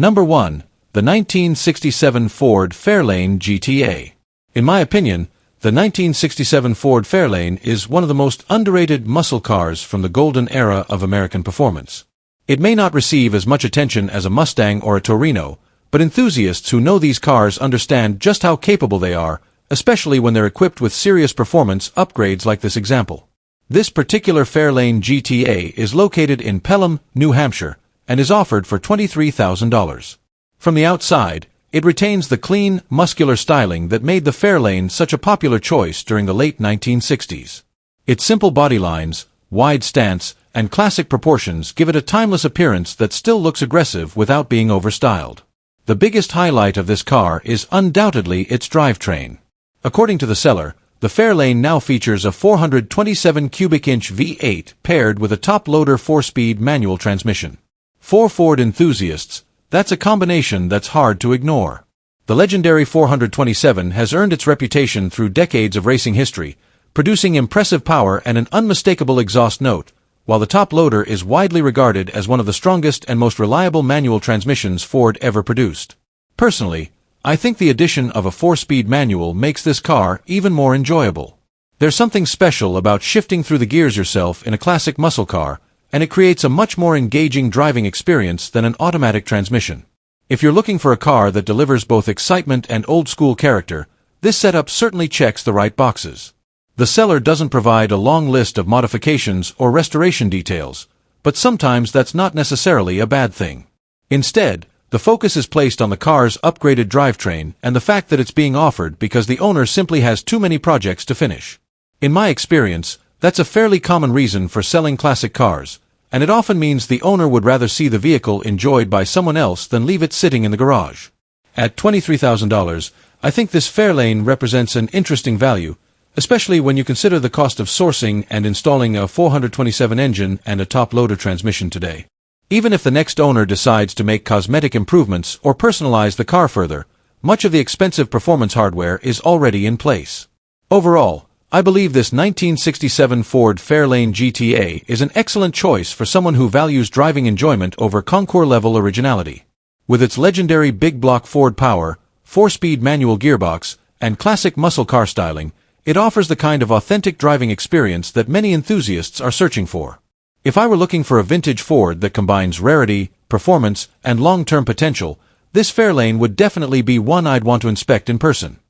Number 1. The 1967 Ford Fairlane GTA. In my opinion, the 1967 Ford Fairlane is one of the most underrated muscle cars from the golden era of American performance. It may not receive as much attention as a Mustang or a Torino, but enthusiasts who know these cars understand just how capable they are, especially when they're equipped with serious performance upgrades like this example. This particular Fairlane GTA is located in Pelham, New Hampshire, and is offered for $23,000. From the outside, it retains the clean, muscular styling that made the Fairlane such a popular choice during the late 1960s. Its simple body lines, wide stance, and classic proportions give it a timeless appearance that still looks aggressive without being overstyled. The biggest highlight of this car is undoubtedly its drivetrain. According to the seller, the Fairlane now features a 427 cubic inch V8 paired with a top-loader 4-speed manual transmission. For Ford enthusiasts, that's a combination that's hard to ignore. The legendary 427 has earned its reputation through decades of racing history, producing impressive power and an unmistakable exhaust note, while the top-loader is widely regarded as one of the strongest and most reliable manual transmissions Ford ever produced. Personally, I think the addition of a 4-speed manual makes this car even more enjoyable. There's something special about shifting through the gears yourself in a classic muscle car, and it creates a much more engaging driving experience than an automatic transmission. If you're looking for a car that delivers both excitement and old-school character, this setup certainly checks the right boxes. The seller doesn't provide a long list of modifications or restoration details, but sometimes that's not necessarily a bad thing. Instead, the focus is placed on the car's upgraded drivetrain and the fact that it's being offered because the owner simply has too many projects to finish. In my experience, that's a fairly common reason for selling classic cars, and it often means the owner would rather see the vehicle enjoyed by someone else than leave it sitting in the garage. At $23,000, I think this Fairlane represents an interesting value, especially when you consider the cost of sourcing and installing a 427 engine and a top-loader transmission today. Even if the next owner decides to make cosmetic improvements or personalize the car further, much of the expensive performance hardware is already in place. Overall, I believe this 1967 Ford Fairlane GTA is an excellent choice for someone who values driving enjoyment over concours-level originality. With its legendary big-block Ford power, 4-speed manual gearbox, and classic muscle car styling, it offers the kind of authentic driving experience that many enthusiasts are searching for. If I were looking for a vintage Ford that combines rarity, performance, and long-term potential, this Fairlane would definitely be one I'd want to inspect in person.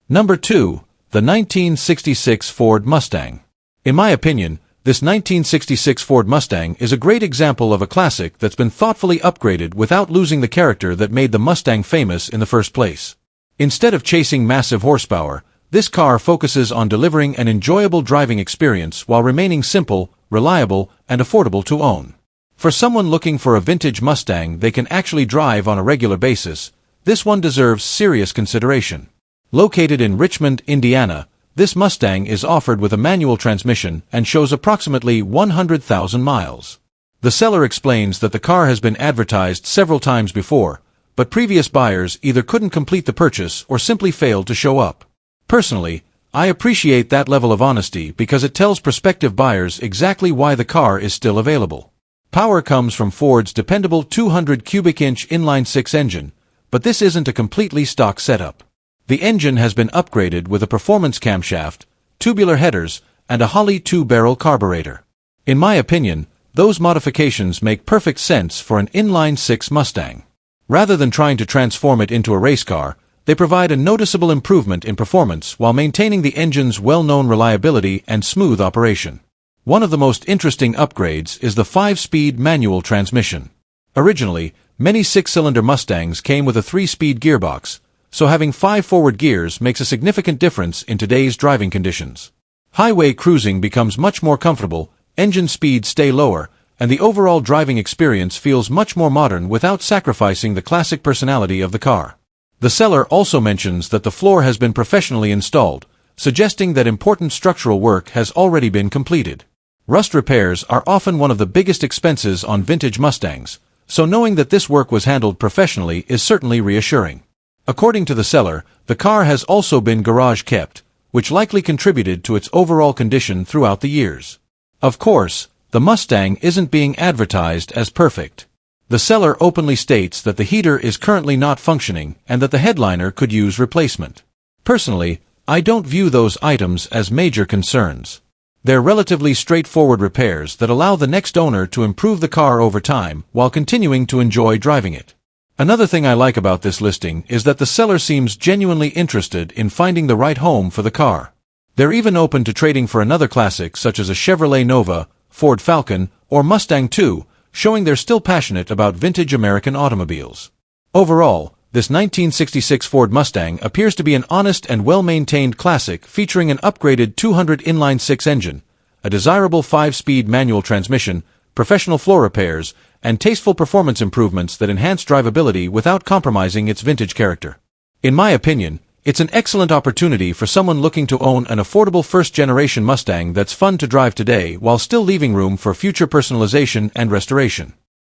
Number 2. The 1966 Ford Mustang. In my opinion, this 1966 Ford Mustang is a great example of a classic that's been thoughtfully upgraded without losing the character that made the Mustang famous in the first place. Instead of chasing massive horsepower, this car focuses on delivering an enjoyable driving experience while remaining simple, reliable, and affordable to own. For someone looking for a vintage Mustang they can actually drive on a regular basis, this one deserves serious consideration. Located in Richmond, Indiana, this Mustang is offered with a manual transmission and shows approximately 100,000 miles. The seller explains that the car has been advertised several times before, but previous buyers either couldn't complete the purchase or simply failed to show up. Personally, I appreciate that level of honesty because it tells prospective buyers exactly why the car is still available. Power comes from Ford's dependable 200 cubic inch inline-six engine, but this isn't a completely stock setup. The engine has been upgraded with a performance camshaft, tubular headers, and a Holley 2-barrel carburetor. In my opinion, those modifications make perfect sense for an inline-six Mustang. Rather than trying to transform it into a race car, they provide a noticeable improvement in performance while maintaining the engine's well-known reliability and smooth operation. One of the most interesting upgrades is the 5-speed manual transmission. Originally, many 6-cylinder Mustangs came with a 3-speed gearbox, so having 5 forward gears makes a significant difference in today's driving conditions. Highway cruising becomes much more comfortable, engine speeds stay lower, and the overall driving experience feels much more modern without sacrificing the classic personality of the car. The seller also mentions that the floor has been professionally installed, suggesting that important structural work has already been completed. Rust repairs are often one of the biggest expenses on vintage Mustangs, so knowing that this work was handled professionally is certainly reassuring. According to the seller, the car has also been garage kept, which likely contributed to its overall condition throughout the years. Of course, the Mustang isn't being advertised as perfect. The seller openly states that the heater is currently not functioning and that the headliner could use replacement. Personally, I don't view those items as major concerns. They're relatively straightforward repairs that allow the next owner to improve the car over time while continuing to enjoy driving it. Another thing I like about this listing is that the seller seems genuinely interested in finding the right home for the car. They're even open to trading for another classic such as a Chevrolet Nova, Ford Falcon, or Mustang II, showing they're still passionate about vintage American automobiles. Overall, this 1966 Ford Mustang appears to be an honest and well-maintained classic featuring an upgraded 200 inline-six engine, a desirable 5-speed manual transmission, professional floor repairs, and tasteful performance improvements that enhance drivability without compromising its vintage character. In my opinion, it's an excellent opportunity for someone looking to own an affordable first-generation Mustang that's fun to drive today while still leaving room for future personalization and restoration.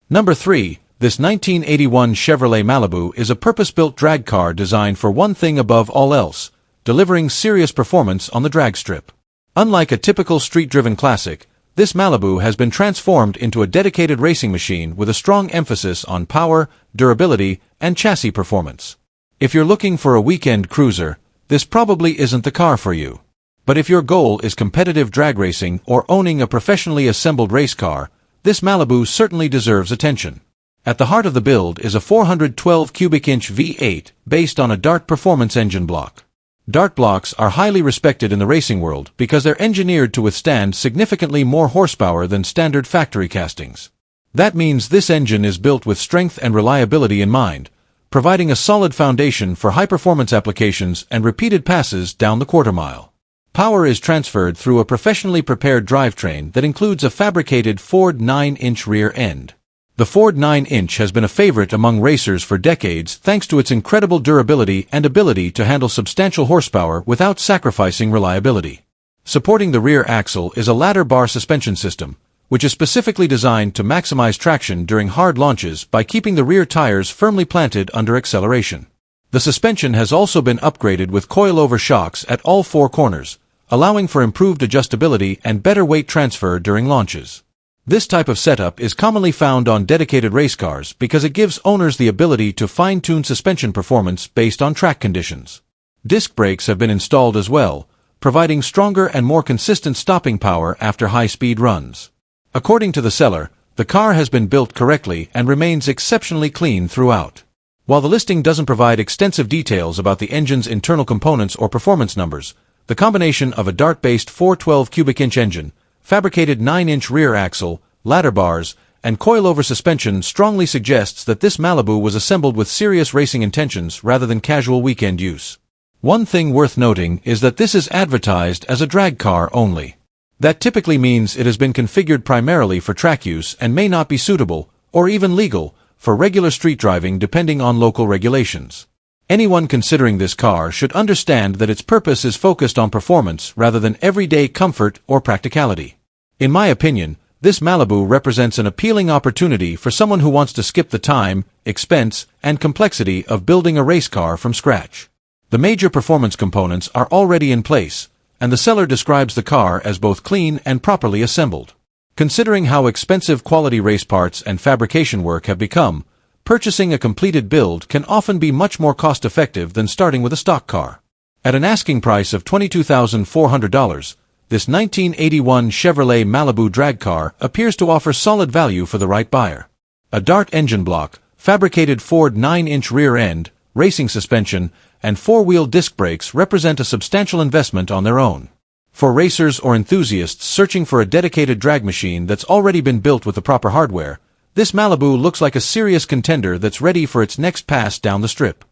Number 3. This 1981 Chevrolet Malibu is a purpose-built drag car designed for one thing above all else, delivering serious performance on the drag strip. Unlike a typical street-driven classic, this Malibu has been transformed into a dedicated racing machine with a strong emphasis on power, durability, and chassis performance. If you're looking for a weekend cruiser, this probably isn't the car for you. But if your goal is competitive drag racing or owning a professionally assembled race car, this Malibu certainly deserves attention. At the heart of the build is a 412 cubic inch V8 based on a Dart performance engine block. Dart blocks are highly respected in the racing world because they're engineered to withstand significantly more horsepower than standard factory castings. That means this engine is built with strength and reliability in mind, providing a solid foundation for high-performance applications and repeated passes down the quarter-mile. Power is transferred through a professionally prepared drivetrain that includes a fabricated Ford 9-inch rear end. The Ford 9-inch has been a favorite among racers for decades thanks to its incredible durability and ability to handle substantial horsepower without sacrificing reliability. Supporting the rear axle is a ladder bar suspension system, which is specifically designed to maximize traction during hard launches by keeping the rear tires firmly planted under acceleration. The suspension has also been upgraded with coilover shocks at all four corners, allowing for improved adjustability and better weight transfer during launches. This type of setup is commonly found on dedicated race cars because it gives owners the ability to fine-tune suspension performance based on track conditions. Disc brakes have been installed as well, providing stronger and more consistent stopping power after high-speed runs. According to the seller, the car has been built correctly and remains exceptionally clean throughout. While the listing doesn't provide extensive details about the engine's internal components or performance numbers, the combination of a Dart-based 412 cubic inch engine, fabricated 9-inch rear axle, ladder bars, and coilover suspension strongly suggests that this Malibu was assembled with serious racing intentions rather than casual weekend use. One thing worth noting is that this is advertised as a drag car only. That typically means it has been configured primarily for track use and may not be suitable, or even legal, for regular street driving depending on local regulations. Anyone considering this car should understand that its purpose is focused on performance rather than everyday comfort or practicality. In my opinion, this Malibu represents an appealing opportunity for someone who wants to skip the time, expense, and complexity of building a race car from scratch. The major performance components are already in place, and the seller describes the car as both clean and properly assembled. Considering how expensive quality race parts and fabrication work have become, purchasing a completed build can often be much more cost-effective than starting with a stock car. At an asking price of $22,400, this 1981 Chevrolet Malibu drag car appears to offer solid value for the right buyer. A Dart engine block, fabricated Ford 9-inch rear end, racing suspension, and four-wheel disc brakes represent a substantial investment on their own. For racers or enthusiasts searching for a dedicated drag machine that's already been built with the proper hardware, this Malibu looks like a serious contender that's ready for its next pass down the strip.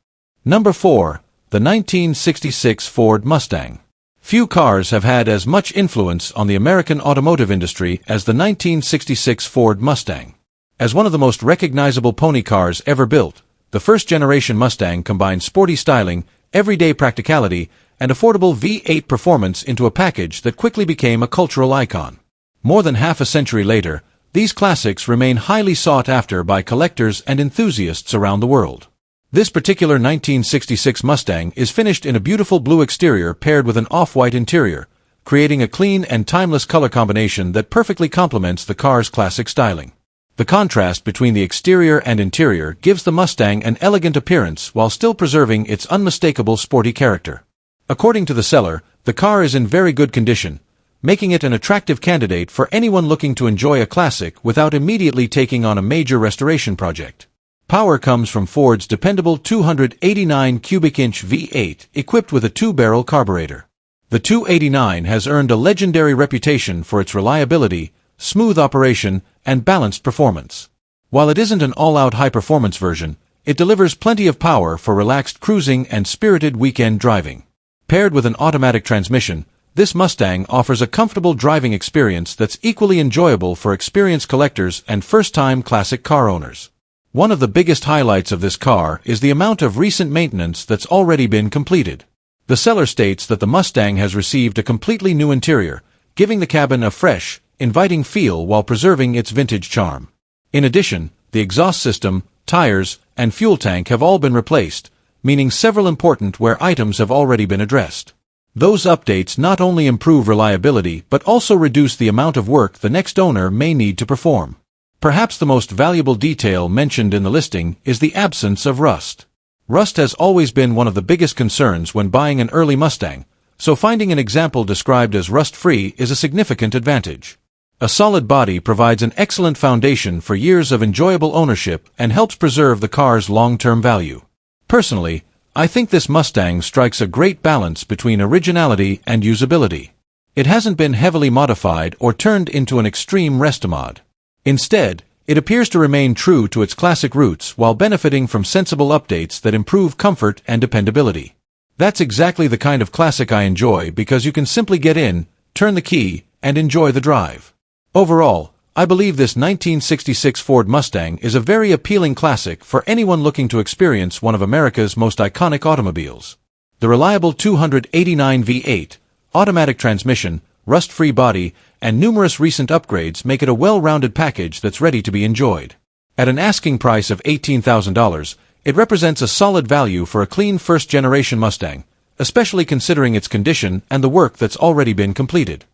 Number 4. The 1966 Ford Mustang. Few cars have had as much influence on the American automotive industry as the 1966 Ford Mustang. As one of the most recognizable pony cars ever built, the first-generation Mustang combined sporty styling, everyday practicality, and affordable V8 performance into a package that quickly became a cultural icon. More than half a century later, these classics remain highly sought after by collectors and enthusiasts around the world. This particular 1966 Mustang is finished in a beautiful blue exterior paired with an off-white interior, creating a clean and timeless color combination that perfectly complements the car's classic styling. The contrast between the exterior and interior gives the Mustang an elegant appearance while still preserving its unmistakable sporty character. According to the seller, the car is in very good condition, making it an attractive candidate for anyone looking to enjoy a classic without immediately taking on a major restoration project. Power comes from Ford's dependable 289 cubic inch V8 equipped with a 2-barrel carburetor. The 289 has earned a legendary reputation for its reliability, smooth operation, and balanced performance. While it isn't an all-out high-performance version, it delivers plenty of power for relaxed cruising and spirited weekend driving. Paired with an automatic transmission, this Mustang offers a comfortable driving experience that's equally enjoyable for experienced collectors and first-time classic car owners. One of the biggest highlights of this car is the amount of recent maintenance that's already been completed. The seller states that the Mustang has received a completely new interior, giving the cabin a fresh, inviting feel while preserving its vintage charm. In addition, the exhaust system, tires, and fuel tank have all been replaced, meaning several important wear items have already been addressed. Those updates not only improve reliability but also reduce the amount of work the next owner may need to perform. Perhaps the most valuable detail mentioned in the listing is the absence of rust. Rust has always been one of the biggest concerns when buying an early Mustang, so finding an example described as rust-free is a significant advantage. A solid body provides an excellent foundation for years of enjoyable ownership and helps preserve the car's long-term value. Personally, I think this Mustang strikes a great balance between originality and usability. It hasn't been heavily modified or turned into an extreme resto-mod. Instead, it appears to remain true to its classic roots while benefiting from sensible updates that improve comfort and dependability. That's exactly the kind of classic I enjoy because you can simply get in, turn the key, and enjoy the drive. Overall, I believe this 1966 Ford Mustang is a very appealing classic for anyone looking to experience one of America's most iconic automobiles. The reliable 289 V8, automatic transmission, rust-free body, and numerous recent upgrades make it a well-rounded package that's ready to be enjoyed. At an asking price of $18,000, it represents a solid value for a clean first-generation Mustang, especially considering its condition and the work that's already been completed.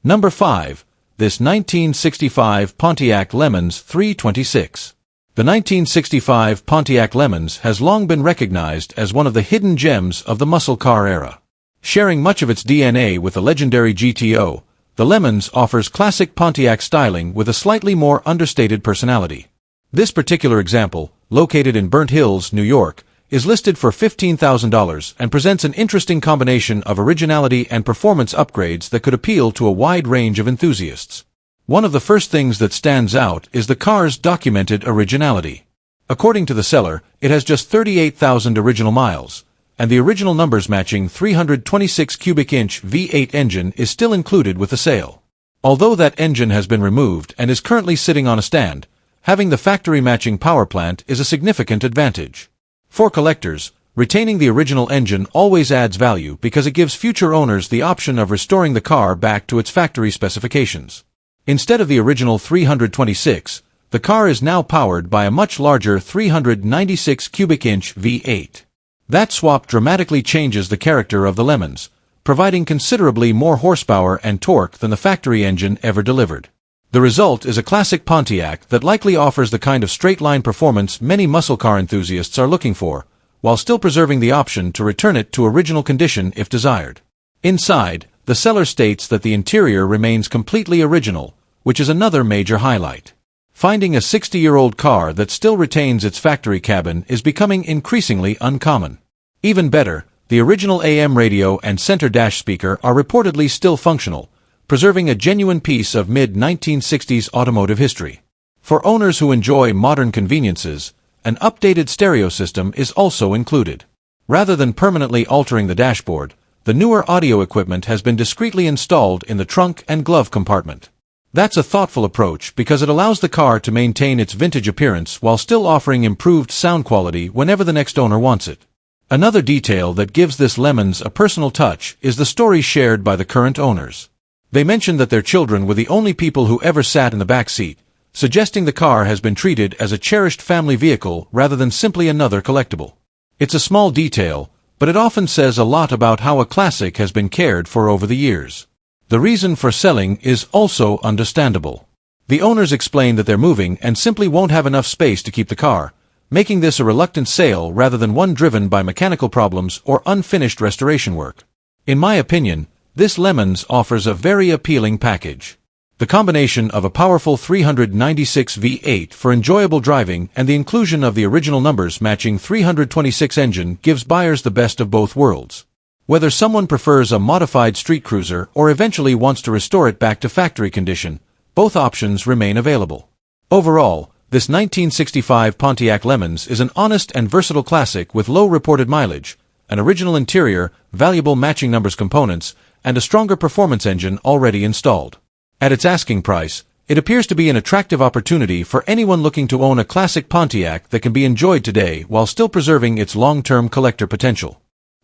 Number 5. This 1965 Pontiac Lemans 326. The 1965 Pontiac Lemans has long been recognized as one of the hidden gems of the muscle car era. Sharing much of its DNA with the legendary GTO, the Lemans offers classic Pontiac styling with a slightly more understated personality. This particular example, located in Burnt Hills, New York, is listed for $15,000 and presents an interesting combination of originality and performance upgrades that could appeal to a wide range of enthusiasts. One of the first things that stands out is the car's documented originality. According to the seller, it has just 38,000 original miles, and the original numbers matching 326 cubic inch V8 engine is still included with the sale. Although that engine has been removed and is currently sitting on a stand, having the factory-matching power plant is a significant advantage. For collectors, retaining the original engine always adds value because it gives future owners the option of restoring the car back to its factory specifications. Instead of the original 326, the car is now powered by a much larger 396 cubic inch V8. That swap dramatically changes the character of the Lemans, providing considerably more horsepower and torque than the factory engine ever delivered. The result is a classic Pontiac that likely offers the kind of straight-line performance many muscle car enthusiasts are looking for, while still preserving the option to return it to original condition if desired. Inside, the seller states that the interior remains completely original, which is another major highlight. Finding a 60-year-old car that still retains its factory cabin is becoming increasingly uncommon. Even better, the original AM radio and center dash speaker are reportedly still functional, preserving a genuine piece of mid-1960s automotive history. For owners who enjoy modern conveniences, an updated stereo system is also included. Rather than permanently altering the dashboard, the newer audio equipment has been discreetly installed in the trunk and glove compartment. That's a thoughtful approach because it allows the car to maintain its vintage appearance while still offering improved sound quality whenever the next owner wants it. Another detail that gives this Lemans a personal touch is the story shared by the current owners. They mentioned that their children were the only people who ever sat in the back seat, suggesting the car has been treated as a cherished family vehicle rather than simply another collectible. It's a small detail, but it often says a lot about how a classic has been cared for over the years. The reason for selling is also understandable. The owners explain that they're moving and simply won't have enough space to keep the car, making this a reluctant sale rather than one driven by mechanical problems or unfinished restoration work. In my opinion, this Lemans offers a very appealing package. The combination of a powerful 396 V8 for enjoyable driving and the inclusion of the original numbers matching 326 engine gives buyers the best of both worlds. Whether someone prefers a modified street cruiser or eventually wants to restore it back to factory condition, both options remain available. Overall, this 1965 Pontiac Lemans is an honest and versatile classic with low reported mileage, an original interior, valuable matching numbers components, and a stronger performance engine already installed. At its asking price, it appears to be an attractive opportunity for anyone looking to own a classic Pontiac that can be enjoyed today while still preserving its long-term collector potential.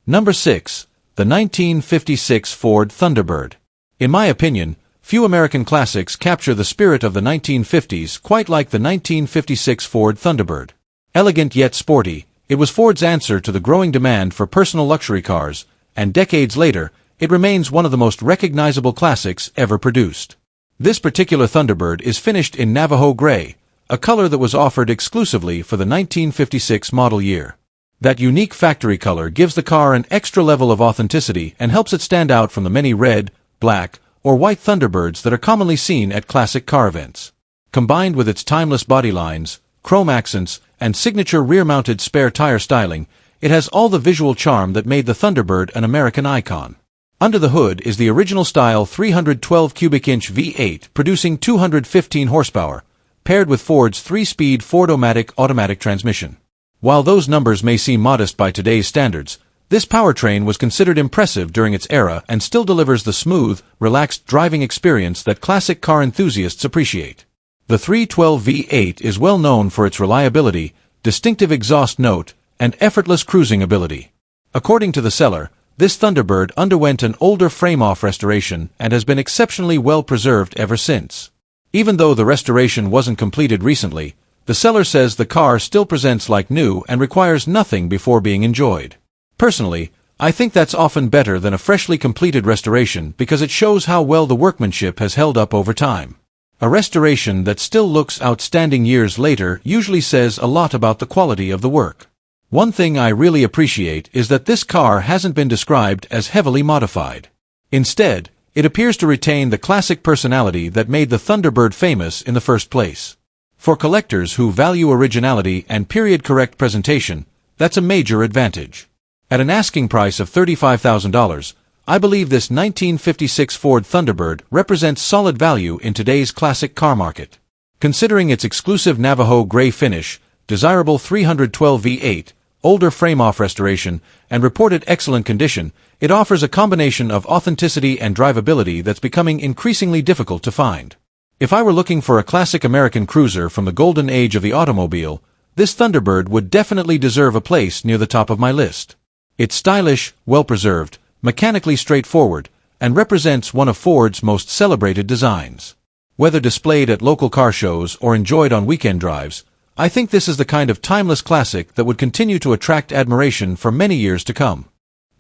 Number 6. The 1956 Ford Thunderbird. In my opinion, few American classics capture the spirit of the 1950s quite like the 1956 Ford Thunderbird. Elegant yet sporty, it was Ford's answer to the growing demand for personal luxury cars, and decades later, it remains one of the most recognizable classics ever produced. This particular Thunderbird is finished in Navajo gray, a color that was offered exclusively for the 1956 model year. That unique factory color gives the car an extra level of authenticity and helps it stand out from the many red, black, or white Thunderbirds that are commonly seen at classic car events. Combined with its timeless body lines, chrome accents, and signature rear-mounted spare tire styling, it has all the visual charm that made the Thunderbird an American icon. Under the hood is the original-style 312 cubic-inch V8 producing 215 horsepower, paired with Ford's 3-speed Ford-O-Matic automatic transmission. While those numbers may seem modest by today's standards, this powertrain was considered impressive during its era and still delivers the smooth, relaxed driving experience that classic car enthusiasts appreciate. The 312 V8 is well known for its reliability, distinctive exhaust note, and effortless cruising ability. According to the seller, this Thunderbird underwent an older frame-off restoration and has been exceptionally well preserved ever since. Even though the restoration wasn't completed recently, the seller says the car still presents like new and requires nothing before being enjoyed. Personally, I think that's often better than a freshly completed restoration because it shows how well the workmanship has held up over time. A restoration that still looks outstanding years later usually says a lot about the quality of the work. One thing I really appreciate is that this car hasn't been described as heavily modified. Instead, it appears to retain the classic personality that made the Thunderbird famous in the first place. For collectors who value originality and period-correct presentation, that's a major advantage. At an asking price of $35,000, I believe this 1956 Ford Thunderbird represents solid value in today's classic car market. Considering its exclusive Navajo gray finish, desirable 312 V8, older frame-off restoration, and reported excellent condition, it offers a combination of authenticity and drivability that's becoming increasingly difficult to find. If I were looking for a classic American cruiser from the golden age of the automobile, this Thunderbird would definitely deserve a place near the top of my list. It's stylish, well-preserved, mechanically straightforward, and represents one of Ford's most celebrated designs. Whether displayed at local car shows or enjoyed on weekend drives, I think this is the kind of timeless classic that would continue to attract admiration for many years to come.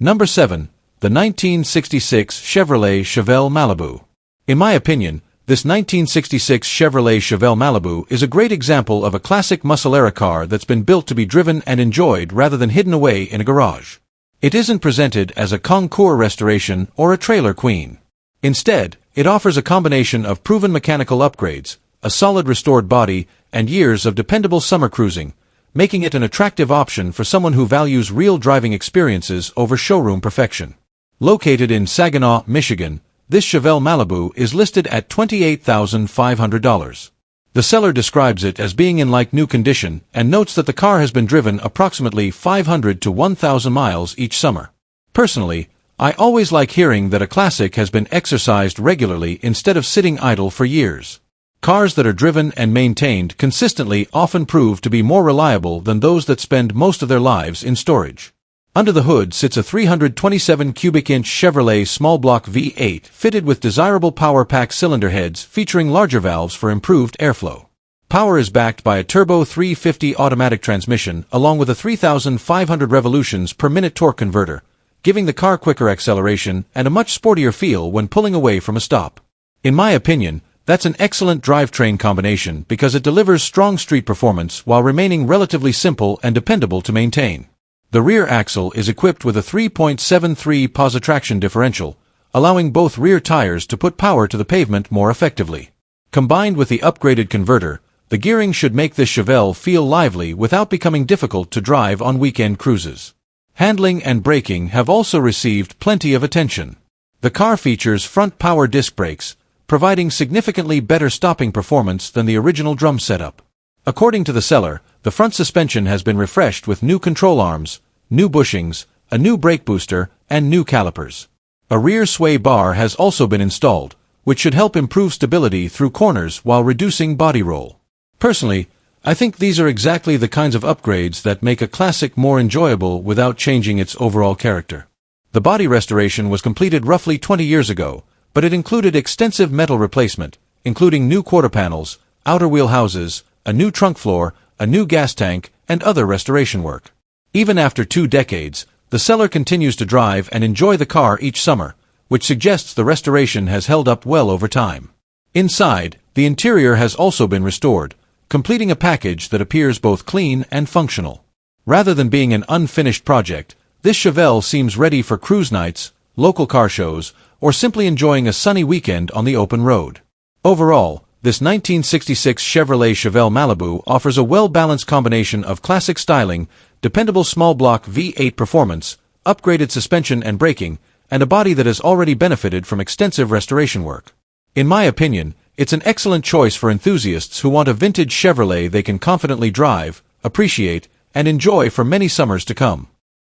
Number 7. The 1966 Chevrolet Chevelle Malibu. In my opinion, this 1966 Chevrolet Chevelle Malibu is a great example of a classic muscle-era car that's been built to be driven and enjoyed rather than hidden away in a garage. It isn't presented as a concours restoration or a trailer queen. Instead, it offers a combination of proven mechanical upgrades, a solid restored body, and years of dependable summer cruising, making it an attractive option for someone who values real driving experiences over showroom perfection. Located in Saginaw, Michigan, this Chevelle Malibu is listed at $28,500. The seller describes it as being in like-new condition and notes that the car has been driven approximately 500 to 1,000 miles each summer. Personally, I always like hearing that a classic has been exercised regularly instead of sitting idle for years. Cars that are driven and maintained consistently often prove to be more reliable than those that spend most of their lives in storage. Under the hood sits a 327 cubic-inch Chevrolet small block V8 fitted with desirable power pack cylinder heads featuring larger valves for improved airflow. Power is backed by a turbo 350 automatic transmission along with a 3,500 revolutions per minute torque converter, giving the car quicker acceleration and a much sportier feel when pulling away from a stop. In my opinion, That's an excellent drivetrain combination because it delivers strong street performance while remaining relatively simple and dependable to maintain. The rear axle is equipped with a 3.73 positive traction differential, allowing both rear tires to put power to the pavement more effectively. Combined with the upgraded converter, the gearing should make this Chevelle feel lively without becoming difficult to drive on weekend cruises. Handling and braking have also received plenty of attention. The car features front power disc brakes, providing significantly better stopping performance than the original drum setup. According to the seller, the front suspension has been refreshed with new control arms, new bushings, a new brake booster, and new calipers. A rear sway bar has also been installed, which should help improve stability through corners while reducing body roll. Personally, I think these are exactly the kinds of upgrades that make a classic more enjoyable without changing its overall character. The body restoration was completed roughly 20 years ago, but it included extensive metal replacement, including new quarter panels, outer wheel houses, a new trunk floor, a new gas tank, and other restoration work. Even after 2 decades, the seller continues to drive and enjoy the car each summer, which suggests the restoration has held up well over time. Inside, the interior has also been restored, completing a package that appears both clean and functional. Rather than being an unfinished project, this Chevelle seems ready for cruise nights, local car shows, or simply enjoying a sunny weekend on the open road. Overall, this 1966 Chevrolet Chevelle Malibu offers a well-balanced combination of classic styling, dependable small-block V8 performance, upgraded suspension and braking, and a body that has already benefited from extensive restoration work. In my opinion, it's an excellent choice for enthusiasts who want a vintage Chevrolet they can confidently drive, appreciate, and enjoy for many summers to come.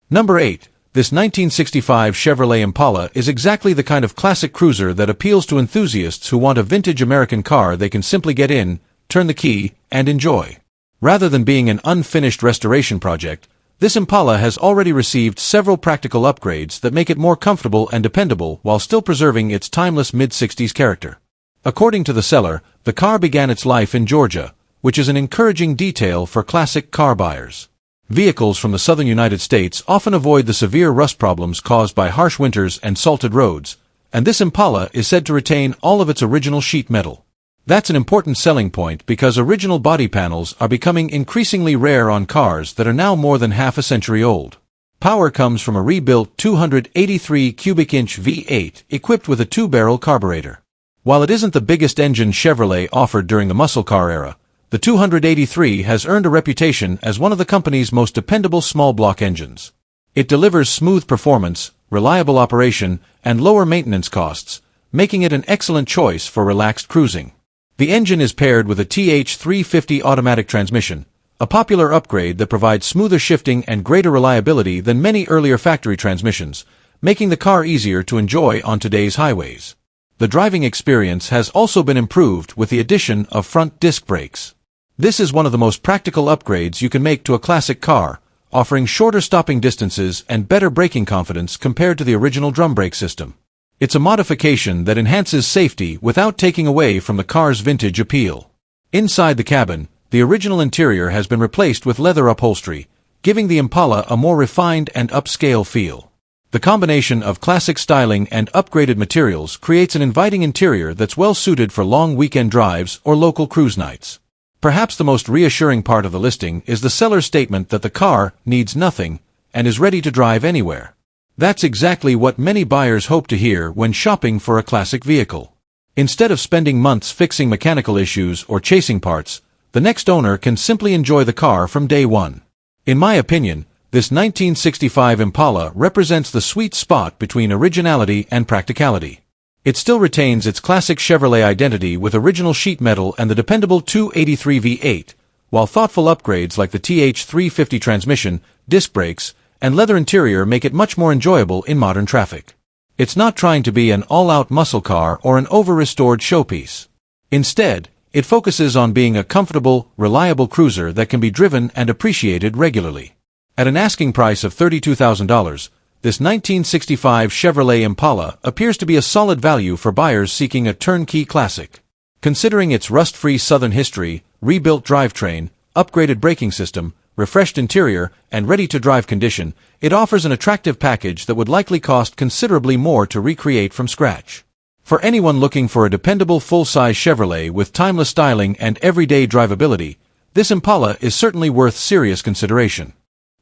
Number 8. This 1965 Chevrolet Impala is exactly the kind of classic cruiser that appeals to enthusiasts who want a vintage American car they can simply get in, turn the key, and enjoy. Rather than being an unfinished restoration project, this Impala has already received several practical upgrades that make it more comfortable and dependable while still preserving its timeless mid-60s character. According to the seller, the car began its life in Georgia, which is an encouraging detail for classic car buyers. Vehicles from the southern United States often avoid the severe rust problems caused by harsh winters and salted roads, and this Impala is said to retain all of its original sheet metal. That's an important selling point because original body panels are becoming increasingly rare on cars that are now more than half a century old. Power comes from a rebuilt 283 cubic inch V8 equipped with a 2-barrel carburetor. While it isn't the biggest engine Chevrolet offered during the muscle car era, the 283 has earned a reputation as one of the company's most dependable small-block engines. It delivers smooth performance, reliable operation, and lower maintenance costs, making it an excellent choice for relaxed cruising. The engine is paired with a TH350 automatic transmission, a popular upgrade that provides smoother shifting and greater reliability than many earlier factory transmissions, making the car easier to enjoy on today's highways. The driving experience has also been improved with the addition of front disc brakes. This is one of the most practical upgrades you can make to a classic car, offering shorter stopping distances and better braking confidence compared to the original drum brake system. It's a modification that enhances safety without taking away from the car's vintage appeal. Inside the cabin, the original interior has been replaced with leather upholstery, giving the Impala a more refined and upscale feel. The combination of classic styling and upgraded materials creates an inviting interior that's well suited for long weekend drives or local cruise nights. Perhaps the most reassuring part of the listing is the seller's statement that the car needs nothing and is ready to drive anywhere. That's exactly what many buyers hope to hear when shopping for a classic vehicle. Instead of spending months fixing mechanical issues or chasing parts, the next owner can simply enjoy the car from day one. In my opinion, this 1965 Impala represents the sweet spot between originality and practicality. It still retains its classic Chevrolet identity with original sheet metal and the dependable 283 V8, while thoughtful upgrades like the TH350 transmission, disc brakes, and leather interior make it much more enjoyable in modern traffic. It's not trying to be an all-out muscle car or an over-restored showpiece. Instead, it focuses on being a comfortable, reliable cruiser that can be driven and appreciated regularly. At an asking price of $32,000, this 1965 Chevrolet Impala appears to be a solid value for buyers seeking a turnkey classic. Considering its rust-free southern history, rebuilt drivetrain, upgraded braking system, refreshed interior, and ready-to-drive condition, it offers an attractive package that would likely cost considerably more to recreate from scratch. For anyone looking for a dependable full-size Chevrolet with timeless styling and everyday drivability, this Impala is certainly worth serious consideration.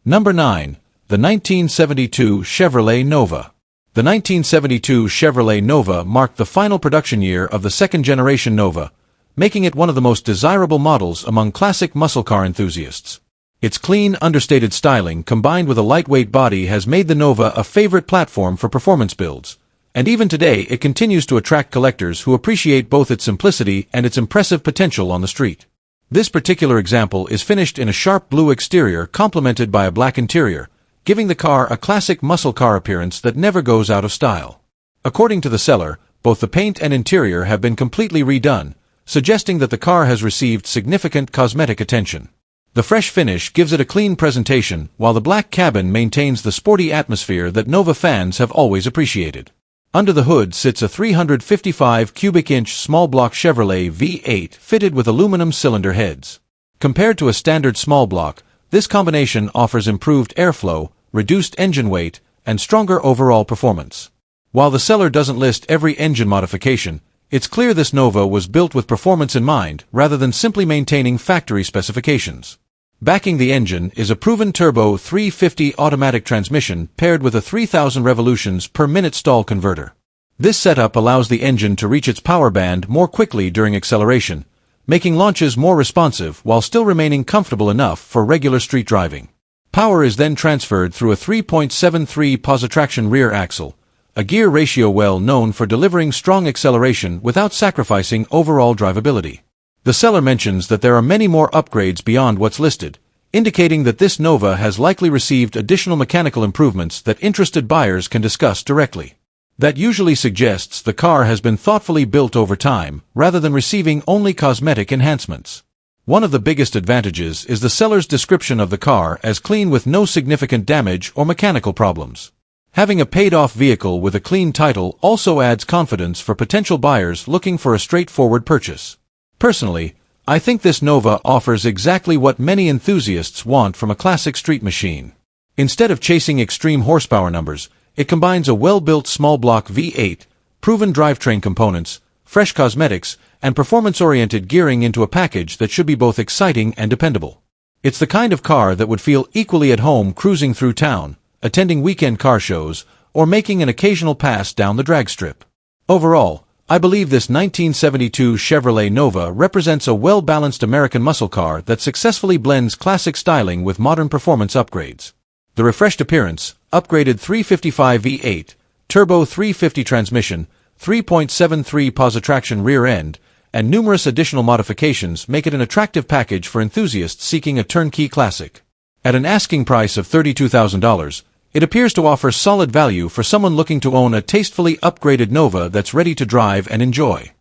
Number 9. The 1972 Chevrolet Nova. The 1972 Chevrolet Nova marked the final production year of the second-generation Nova, making it one of the most desirable models among classic muscle car enthusiasts. Its clean, understated styling combined with a lightweight body has made the Nova a favorite platform for performance builds, and even today it continues to attract collectors who appreciate both its simplicity and its impressive potential on the street. This particular example is finished in a sharp blue exterior complemented by a black interior, giving the car a classic muscle car appearance that never goes out of style. According to the seller, both the paint and interior have been completely redone, suggesting that the car has received significant cosmetic attention. The fresh finish gives it a clean presentation, while the black cabin maintains the sporty atmosphere that Nova fans have always appreciated. Under the hood sits a 355 cubic inch small block Chevrolet V8 fitted with aluminum cylinder heads. Compared to a standard small block, this combination offers improved airflow, reduced engine weight, and stronger overall performance. While the seller doesn't list every engine modification, it's clear this Nova was built with performance in mind rather than simply maintaining factory specifications. Backing the engine is a proven turbo 350 automatic transmission paired with a 3,000 revolutions per minute stall converter. This setup allows the engine to reach its power band more quickly during acceleration, making launches more responsive while still remaining comfortable enough for regular street driving. Power is then transferred through a 3.73 positraction rear axle, a gear ratio well known for delivering strong acceleration without sacrificing overall drivability. The seller mentions that there are many more upgrades beyond what's listed, indicating that this Nova has likely received additional mechanical improvements that interested buyers can discuss directly. That usually suggests the car has been thoughtfully built over time, rather than receiving only cosmetic enhancements. One of the biggest advantages is the seller's description of the car as clean with no significant damage or mechanical problems. Having a paid-off vehicle with a clean title also adds confidence for potential buyers looking for a straightforward purchase. Personally, I think this Nova offers exactly what many enthusiasts want from a classic street machine. Instead of chasing extreme horsepower numbers, it combines a well-built small-block V8, proven drivetrain components, fresh cosmetics, and performance-oriented gearing into a package that should be both exciting and dependable. It's the kind of car that would feel equally at home cruising through town, attending weekend car shows, or making an occasional pass down the drag strip. Overall, I believe this 1972 Chevrolet Nova represents a well-balanced American muscle car that successfully blends classic styling with modern performance upgrades. The refreshed appearance, upgraded 355 V8, turbo 350 transmission, 3.73 positraction rear end, and numerous additional modifications make it an attractive package for enthusiasts seeking a turnkey classic. At an asking price of $32,000, it appears to offer solid value for someone looking to own a tastefully upgraded Nova that's ready to drive and enjoy.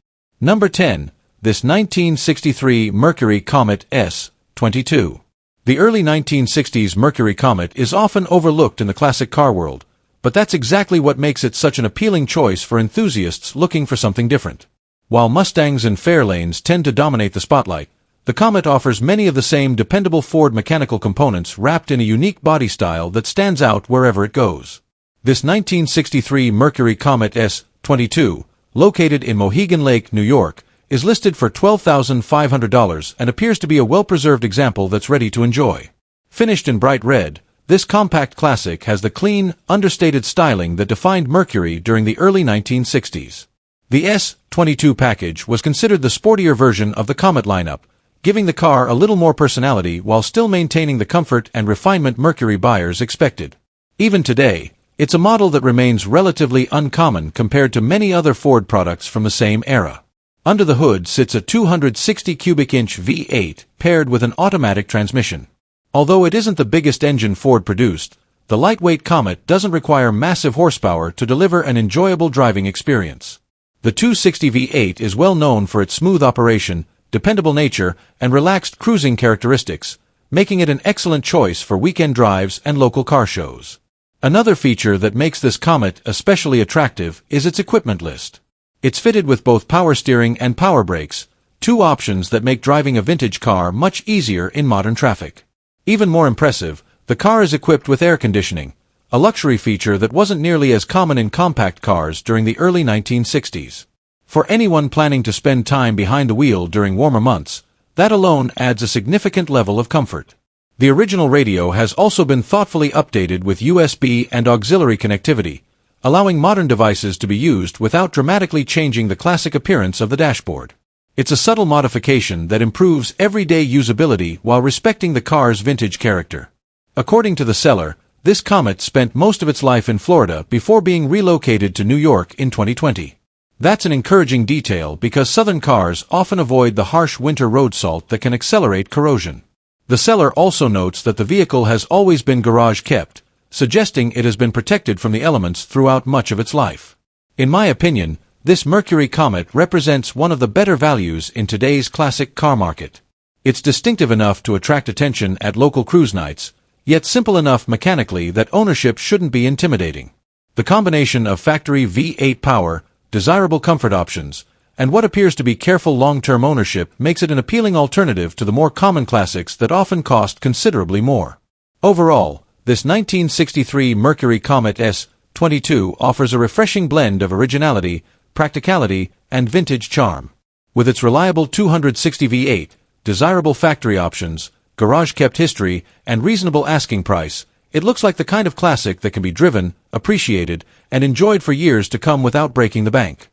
Number 10. This 1963 Mercury Comet S22. The early 1960s Mercury Comet is often overlooked in the classic car world, but that's exactly what makes it such an appealing choice for enthusiasts looking for something different. While Mustangs and Fairlanes tend to dominate the spotlight, the Comet offers many of the same dependable Ford mechanical components wrapped in a unique body style that stands out wherever it goes. This 1963 Mercury Comet S22, located in Mohegan Lake, New York, is listed for $12,500 and appears to be a well-preserved example that's ready to enjoy. Finished in bright red, this compact classic has the clean, understated styling that defined Mercury during the early 1960s. The S22 package was considered the sportier version of the Comet lineup, giving the car a little more personality while still maintaining the comfort and refinement Mercury buyers expected. Even today, it's a model that remains relatively uncommon compared to many other Ford products from the same era. Under the hood sits a 260 cubic inch V8 paired with an automatic transmission. Although it isn't the biggest engine Ford produced, the lightweight Comet doesn't require massive horsepower to deliver an enjoyable driving experience. The 260 V8 is well known for its smooth operation, dependable nature, and relaxed cruising characteristics, making it an excellent choice for weekend drives and local car shows. Another feature that makes this Comet especially attractive is its equipment list. It's fitted with both power steering and power brakes, two options that make driving a vintage car much easier in modern traffic. Even more impressive, the car is equipped with air conditioning, a luxury feature that wasn't nearly as common in compact cars during the early 1960s. For anyone planning to spend time behind the wheel during warmer months, that alone adds a significant level of comfort. The original radio has also been thoughtfully updated with USB and auxiliary connectivity, allowing modern devices to be used without dramatically changing the classic appearance of the dashboard. It's a subtle modification that improves everyday usability while respecting the car's vintage character. According to the seller, this Comet spent most of its life in Florida before being relocated to New York in 2020. That's an encouraging detail because southern cars often avoid the harsh winter road salt that can accelerate corrosion. The seller also notes that the vehicle has always been garage kept, suggesting it has been protected from the elements throughout much of its life. In my opinion, this Mercury Comet represents one of the better values in today's classic car market. It's distinctive enough to attract attention at local cruise nights, yet simple enough mechanically that ownership shouldn't be intimidating. The combination of factory V8 power, desirable comfort options, and what appears to be careful long-term ownership makes it an appealing alternative to the more common classics that often cost considerably more. Overall, this 1963 Mercury Comet S22 offers a refreshing blend of originality, practicality, and vintage charm. With its reliable 260 V8, desirable factory options, garage-kept history, and reasonable asking price, it looks like the kind of classic that can be driven, appreciated, and enjoyed for years to come without breaking the bank.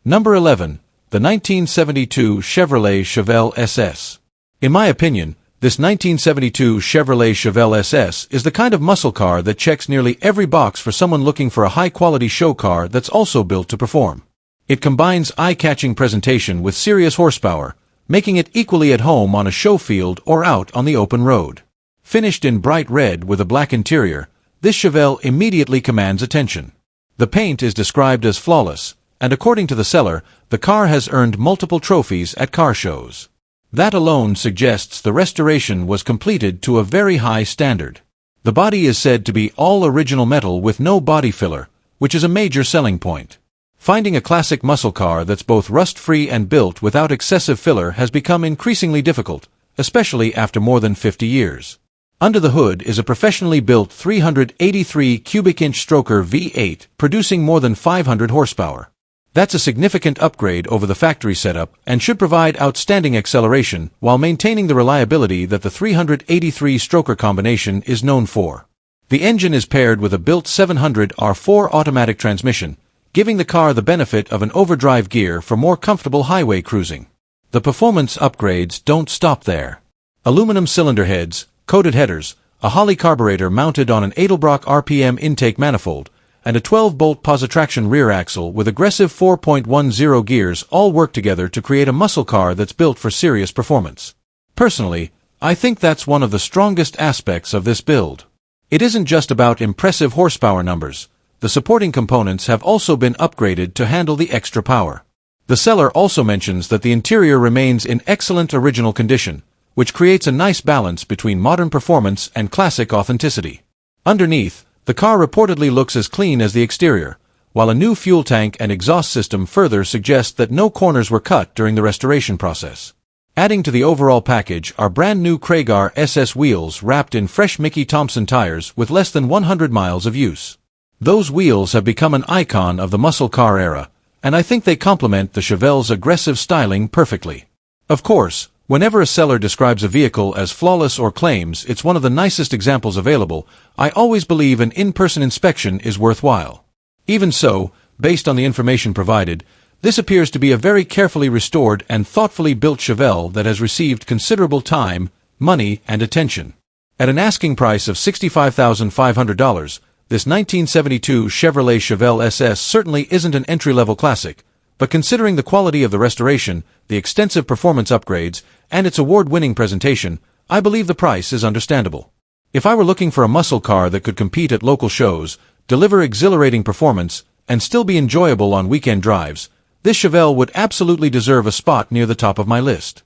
Number 11. The 1972 Chevrolet Chevelle SS. In my opinion, this 1972 Chevrolet Chevelle SS is the kind of muscle car that checks nearly every box for someone looking for a high-quality show car that's also built to perform. It combines eye-catching presentation with serious horsepower, making it equally at home on a show field or out on the open road. Finished in bright red with a black interior, this Chevelle immediately commands attention. The paint is described as flawless, and according to the seller, the car has earned multiple trophies at car shows. That alone suggests the restoration was completed to a very high standard. The body is said to be all original metal with no body filler, which is a major selling point. Finding a classic muscle car that's both rust-free and built without excessive filler has become increasingly difficult, especially after more than 50 years. Under the hood is a professionally built 383 cubic inch stroker V8 producing more than 500 horsepower. That's a significant upgrade over the factory setup and should provide outstanding acceleration while maintaining the reliability that the 383 stroker combination is known for. The engine is paired with a built 700R4 automatic transmission, giving the car the benefit of an overdrive gear for more comfortable highway cruising. The performance upgrades don't stop there. Aluminum cylinder heads, coated headers, a Holley carburetor mounted on an Edelbrock RPM intake manifold, and a 12-bolt positraction rear axle with aggressive 4.10 gears all work together to create a muscle car that's built for serious performance. Personally, I think that's one of the strongest aspects of this build. It isn't just about impressive horsepower numbers. The supporting components have also been upgraded to handle the extra power. The seller also mentions that the interior remains in excellent original condition, which creates a nice balance between modern performance and classic authenticity. Underneath, the car reportedly looks as clean as the exterior, while a new fuel tank and exhaust system further suggest that no corners were cut during the restoration process. Adding to the overall package are brand new Kragar SS wheels wrapped in fresh Mickey Thompson tires with less than 100 miles of use. Those wheels have become an icon of the muscle car era, and I think they complement the Chevelle's aggressive styling perfectly. Of course, whenever a seller describes a vehicle as flawless or claims it's one of the nicest examples available, I always believe an in-person inspection is worthwhile. Even so, based on the information provided, this appears to be a very carefully restored and thoughtfully built Chevelle that has received considerable time, money, and attention. At an asking price of $65,500, this 1972 Chevrolet Chevelle SS certainly isn't an entry-level classic, but considering the quality of the restoration, the extensive performance upgrades, and its award-winning presentation, I believe the price is understandable. If I were looking for a muscle car that could compete at local shows, deliver exhilarating performance, and still be enjoyable on weekend drives, this Chevelle would absolutely deserve a spot near the top of my list.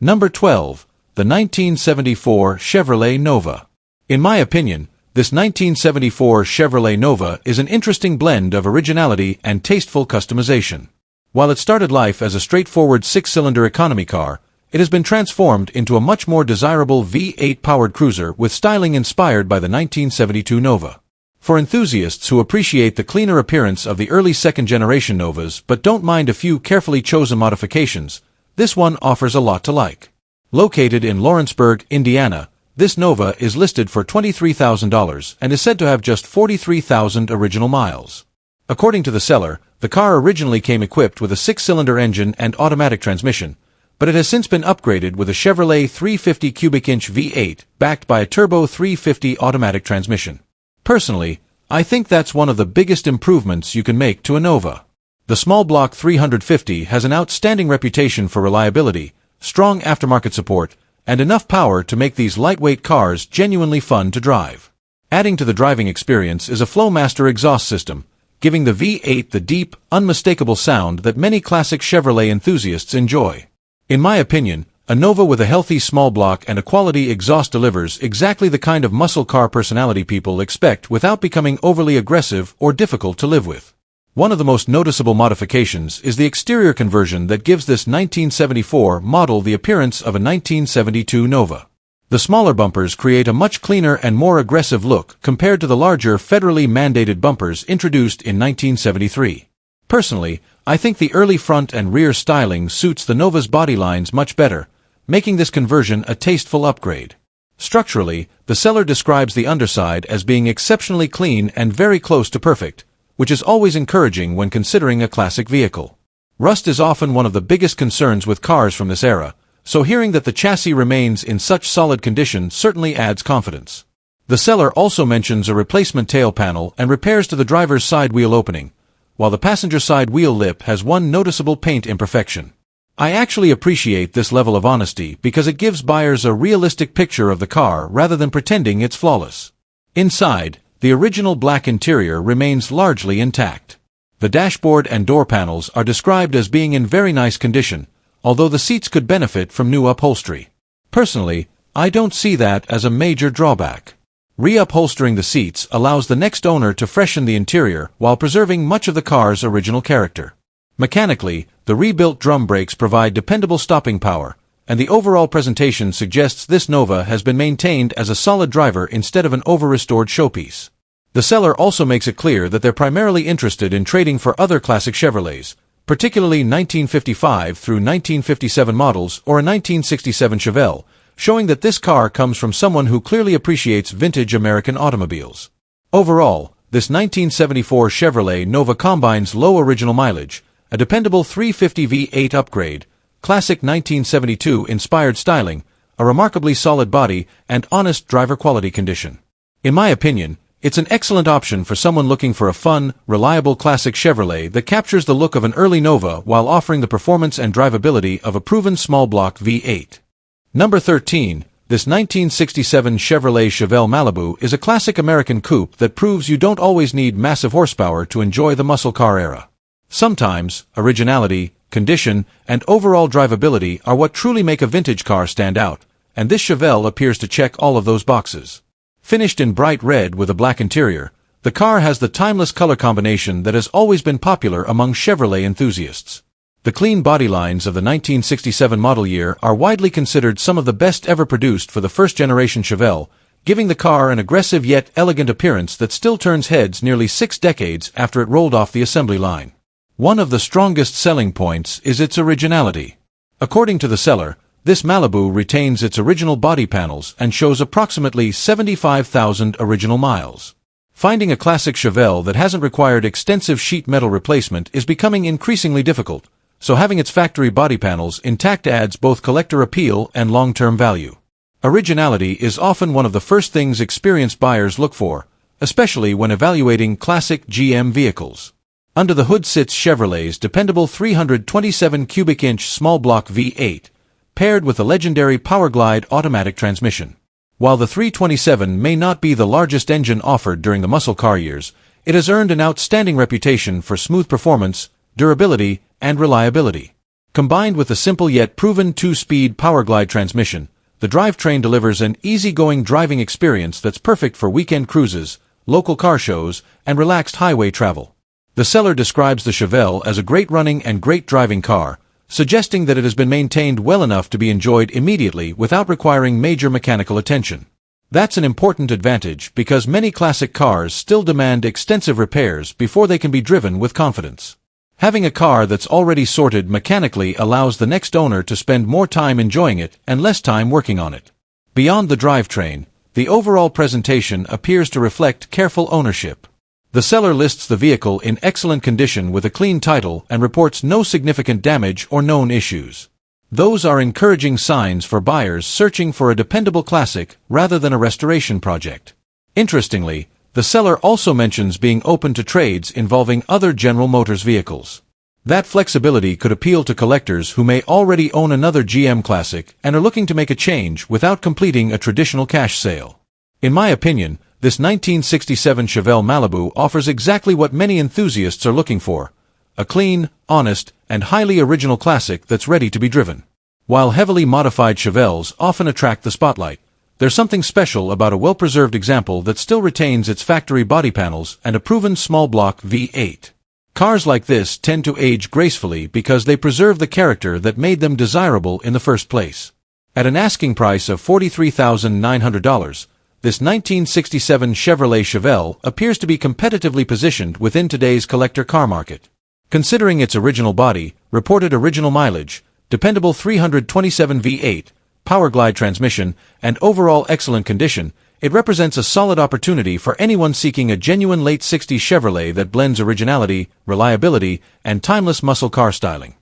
Number 12. The 1974 Chevrolet Nova. In my opinion, this 1974 Chevrolet Nova is an interesting blend of originality and tasteful customization. While it started life as a straightforward six-cylinder economy car, it has been transformed into a much more desirable V8-powered cruiser with styling inspired by the 1972 Nova. For enthusiasts who appreciate the cleaner appearance of the early second-generation Novas but don't mind a few carefully chosen modifications, this one offers a lot to like. Located in Lawrenceburg, Indiana, this Nova is listed for $23,000 and is said to have just 43,000 original miles. According to the seller, the car originally came equipped with a 6-cylinder engine and automatic transmission, but it has since been upgraded with a Chevrolet 350 cubic inch V8 backed by a turbo 350 automatic transmission. Personally, I think that's one of the biggest improvements you can make to a Nova. The small block 350 has an outstanding reputation for reliability, strong aftermarket support, and enough power to make these lightweight cars genuinely fun to drive. Adding to the driving experience is a Flowmaster exhaust system, giving the V8 the deep, unmistakable sound that many classic Chevrolet enthusiasts enjoy. In my opinion, a Nova with a healthy small block and a quality exhaust delivers exactly the kind of muscle car personality people expect without becoming overly aggressive or difficult to live with. One of the most noticeable modifications is the exterior conversion that gives this 1974 model the appearance of a 1972 Nova. The smaller bumpers create a much cleaner and more aggressive look compared to the larger federally mandated bumpers introduced in 1973. Personally, I think the early front and rear styling suits the Nova's body lines much better, making this conversion a tasteful upgrade. Structurally, the seller describes the underside as being exceptionally clean and very close to perfect, which is always encouraging when considering a classic vehicle. Rust is often one of the biggest concerns with cars from this era, so hearing that the chassis remains in such solid condition certainly adds confidence. The seller also mentions a replacement tail panel and repairs to the driver's side wheel opening, while the passenger side wheel lip has one noticeable paint imperfection. I actually appreciate this level of honesty because it gives buyers a realistic picture of the car rather than pretending it's flawless. Inside, the original black interior remains largely intact. The dashboard and door panels are described as being in very nice condition, although the seats could benefit from new upholstery. Personally, I don't see that as a major drawback. Reupholstering the seats allows the next owner to freshen the interior while preserving much of the car's original character. Mechanically, the rebuilt drum brakes provide dependable stopping power, and the overall presentation suggests this Nova has been maintained as a solid driver instead of an over-restored showpiece. The seller also makes it clear that they're primarily interested in trading for other classic Chevrolets, particularly 1955 through 1957 models or a 1967 Chevelle, showing that this car comes from someone who clearly appreciates vintage American automobiles. Overall, this 1974 Chevrolet Nova combines low original mileage, a dependable 350 V8 upgrade, classic 1972 inspired styling, a remarkably solid body, and honest driver quality condition. In my opinion, it's an excellent option for someone looking for a fun, reliable classic Chevrolet that captures the look of an early Nova while offering the performance and drivability of a proven small block V8. Number 13. This 1967 Chevrolet Chevelle Malibu is a classic American coupe that proves you don't always need massive horsepower to enjoy the muscle car era. Sometimes, originality, condition, and overall drivability are what truly make a vintage car stand out, and this Chevelle appears to check all of those boxes. Finished in bright red with a black interior, the car has the timeless color combination that has always been popular among Chevrolet enthusiasts. The clean body lines of the 1967 model year are widely considered some of the best ever produced for the first-generation Chevelle, giving the car an aggressive yet elegant appearance that still turns heads nearly 6 decades after it rolled off the assembly line. One of the strongest selling points is its originality. According to the seller, this Malibu retains its original body panels and shows approximately 75,000 original miles. Finding a classic Chevelle that hasn't required extensive sheet metal replacement is becoming increasingly difficult, so having its factory body panels intact adds both collector appeal and long-term value. Originality is often one of the first things experienced buyers look for, especially when evaluating classic GM vehicles. Under the hood sits Chevrolet's dependable 327 cubic inch small block V8, paired with the legendary Powerglide automatic transmission. While the 327 may not be the largest engine offered during the muscle car years, it has earned an outstanding reputation for smooth performance, durability, and reliability. Combined with the simple yet proven 2-speed Powerglide transmission, the drivetrain delivers an easygoing driving experience that's perfect for weekend cruises, local car shows, and relaxed highway travel. The seller describes the Chevelle as a great running and great driving car, suggesting that it has been maintained well enough to be enjoyed immediately without requiring major mechanical attention. That's an important advantage because many classic cars still demand extensive repairs before they can be driven with confidence. Having a car that's already sorted mechanically allows the next owner to spend more time enjoying it and less time working on it. Beyond the drivetrain, the overall presentation appears to reflect careful ownership. The seller lists the vehicle in excellent condition with a clean title and reports no significant damage or known issues. Those are encouraging signs for buyers searching for a dependable classic rather than a restoration project. Interestingly, the seller also mentions being open to trades involving other General Motors vehicles. That flexibility could appeal to collectors who may already own another GM classic and are looking to make a change without completing a traditional cash sale. In my opinion, this 1967 Chevelle Malibu offers exactly what many enthusiasts are looking for: a clean, honest, and highly original classic that's ready to be driven. While heavily modified Chevelles often attract the spotlight, there's something special about a well-preserved example that still retains its factory body panels and a proven small-block V8. Cars like this tend to age gracefully because they preserve the character that made them desirable in the first place. At an asking price of $43,900, this 1967 Chevrolet Chevelle appears to be competitively positioned within today's collector car market. Considering its original body, reported original mileage, dependable 327 V8, power glide transmission, and overall excellent condition, it represents a solid opportunity for anyone seeking a genuine late 60s Chevrolet that blends originality, reliability, and timeless muscle car styling.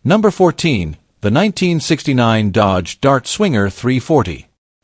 Number 14. The 1969 Dodge Dart Swinger 340.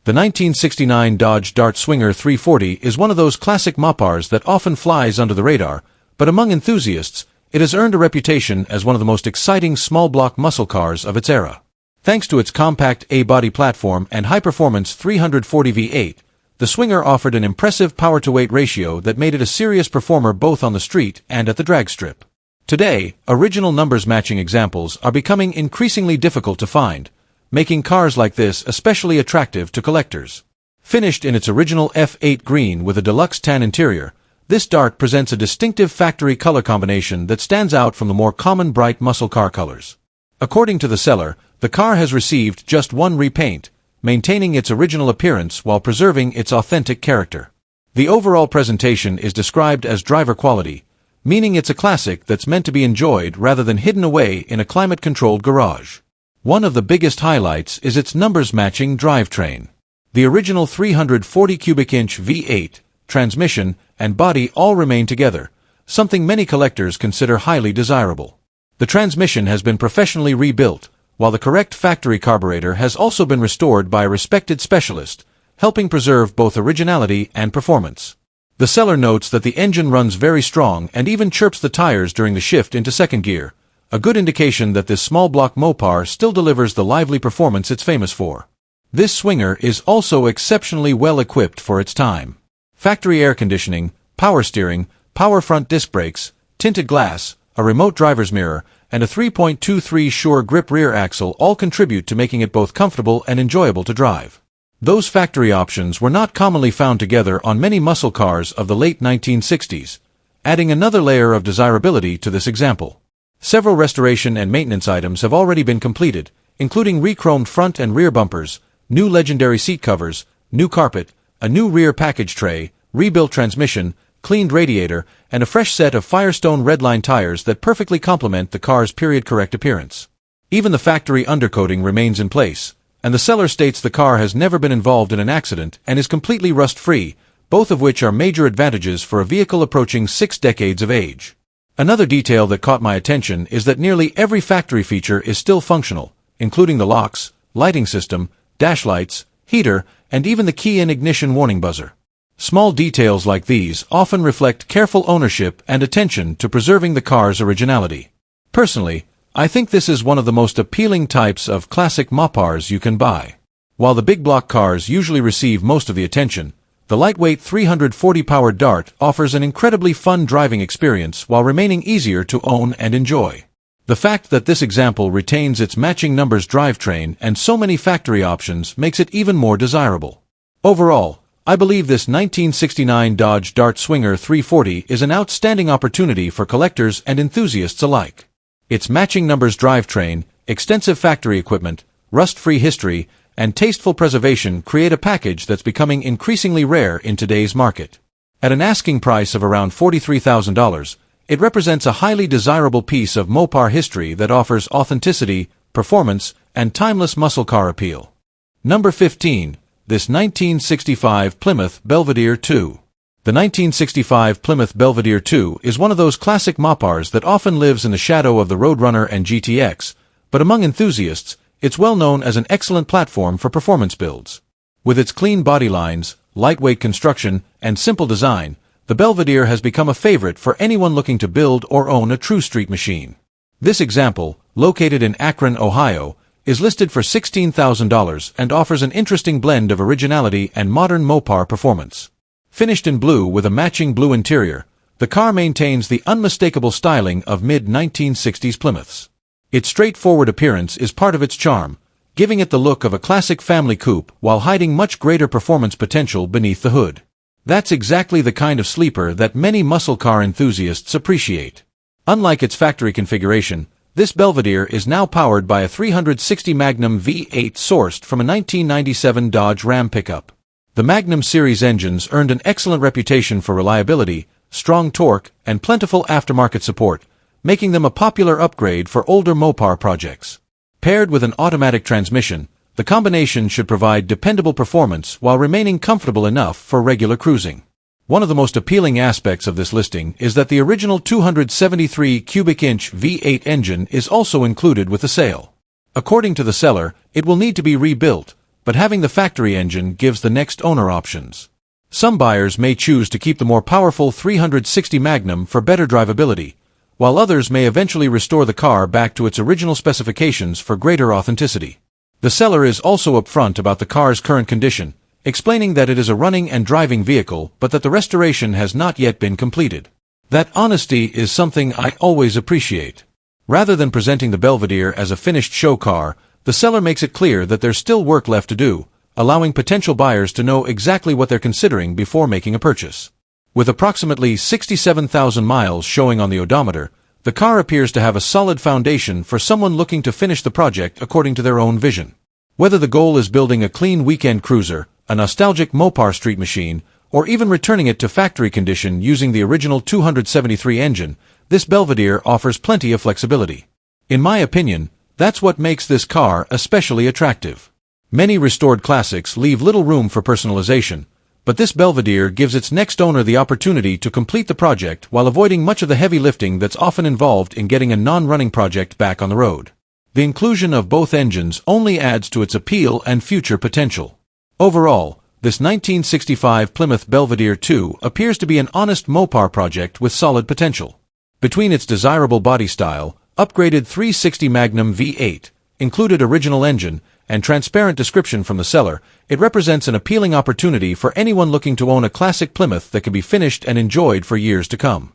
The 1969 Dodge Dart Swinger 340 is one of those classic Mopars that often flies under the radar, but among enthusiasts, it has earned a reputation as one of the most exciting small-block muscle cars of its era. Thanks to its compact A-body platform and high-performance 340 V8, the Swinger offered an impressive power-to-weight ratio that made it a serious performer both on the street and at the drag strip. Today, original numbers-matching examples are becoming increasingly difficult to find, making cars like this especially attractive to collectors. Finished in its original F8 green with a deluxe tan interior, this Dart presents a distinctive factory color combination that stands out from the more common bright muscle car colors. According to the seller, the car has received just one repaint, maintaining its original appearance while preserving its authentic character. The overall presentation is described as driver quality, meaning it's a classic that's meant to be enjoyed rather than hidden away in a climate-controlled garage. One of the biggest highlights is its numbers-matching drivetrain. The original 340 cubic inch V8, transmission, and body all remain together, something many collectors consider highly desirable. The transmission has been professionally rebuilt, while the correct factory carburetor has also been restored by a respected specialist, helping preserve both originality and performance. The seller notes that the engine runs very strong and even chirps the tires during the shift into second gear, a good indication that this small-block Mopar still delivers the lively performance it's famous for. This Swinger is also exceptionally well equipped for its time. Factory air conditioning, power steering, power front disc brakes, tinted glass, a remote driver's mirror, and a 3.23 Sure Grip rear axle all contribute to making it both comfortable and enjoyable to drive. Those factory options were not commonly found together on many muscle cars of the late 1960s, adding another layer of desirability to this example. Several restoration and maintenance items have already been completed, including re-chromed front and rear bumpers, new legendary seat covers, new carpet, a new rear package tray, rebuilt transmission, cleaned radiator, and a fresh set of Firestone Redline tires that perfectly complement the car's period-correct appearance. Even the factory undercoating remains in place, and the seller states the car has never been involved in an accident and is completely rust-free, both of which are major advantages for a vehicle approaching 6 decades of age. Another detail that caught my attention is that nearly every factory feature is still functional, including the locks, lighting system, dash lights, heater, and even the key and ignition warning buzzer. Small details like these often reflect careful ownership and attention to preserving the car's originality. Personally, I think this is one of the most appealing types of classic Mopars you can buy. While the big block cars usually receive most of the attention, the lightweight 340-powered Dart offers an incredibly fun driving experience while remaining easier to own and enjoy. The fact that this example retains its matching numbers drivetrain and so many factory options makes it even more desirable. Overall, I believe this 1969 Dodge Dart Swinger 340 is an outstanding opportunity for collectors and enthusiasts alike. Its matching numbers drivetrain, extensive factory equipment, rust-free history, and tasteful preservation create a package that's becoming increasingly rare in today's market. At an asking price of around $43,000, it represents a highly desirable piece of Mopar history that offers authenticity, performance, and timeless muscle car appeal. Number 15. This 1965 Plymouth Belvedere 2. The 1965 Plymouth Belvedere 2 is one of those classic Mopars that often lives in the shadow of the Roadrunner and GTX, but among enthusiasts, it's well known as an excellent platform for performance builds. With its clean body lines, lightweight construction, and simple design, the Belvedere has become a favorite for anyone looking to build or own a true street machine. This example, located in Akron, Ohio, is listed for $16,000 and offers an interesting blend of originality and modern Mopar performance. Finished in blue with a matching blue interior, the car maintains the unmistakable styling of mid-1960s Plymouths. Its straightforward appearance is part of its charm, giving it the look of a classic family coupe while hiding much greater performance potential beneath the hood. That's exactly the kind of sleeper that many muscle car enthusiasts appreciate. Unlike its factory configuration, this Belvedere is now powered by a 360 Magnum V8 sourced from a 1997 Dodge Ram pickup. The Magnum series engines earned an excellent reputation for reliability, strong torque, and plentiful aftermarket support, making them a popular upgrade for older Mopar projects. Paired with an automatic transmission, the combination should provide dependable performance while remaining comfortable enough for regular cruising. One of the most appealing aspects of this listing is that the original 273 cubic inch V8 engine is also included with the sale. According to the seller, it will need to be rebuilt, but having the factory engine gives the next owner options. Some buyers may choose to keep the more powerful 360 Magnum for better drivability, while others may eventually restore the car back to its original specifications for greater authenticity. The seller is also upfront about the car's current condition, explaining that it is a running and driving vehicle but that the restoration has not yet been completed. That honesty is something I always appreciate. Rather than presenting the Belvedere as a finished show car, the seller makes it clear that there's still work left to do, allowing potential buyers to know exactly what they're considering before making a purchase. With approximately 67,000 miles showing on the odometer, the car appears to have a solid foundation for someone looking to finish the project according to their own vision. Whether the goal is building a clean weekend cruiser, a nostalgic Mopar street machine, or even returning it to factory condition using the original 273 engine, this Belvedere offers plenty of flexibility. In my opinion, that's what makes this car especially attractive. Many restored classics leave little room for personalization, but this Belvedere gives its next owner the opportunity to complete the project while avoiding much of the heavy lifting that's often involved in getting a non-running project back on the road. The inclusion of both engines only adds to its appeal and future potential. Overall, this 1965 Plymouth Belvedere 2 appears to be an honest Mopar project with solid potential. Between its desirable body style, upgraded 360 Magnum V8, included original engine, and transparent description from the seller, it represents an appealing opportunity for anyone looking to own a classic Plymouth that can be finished and enjoyed for years to come.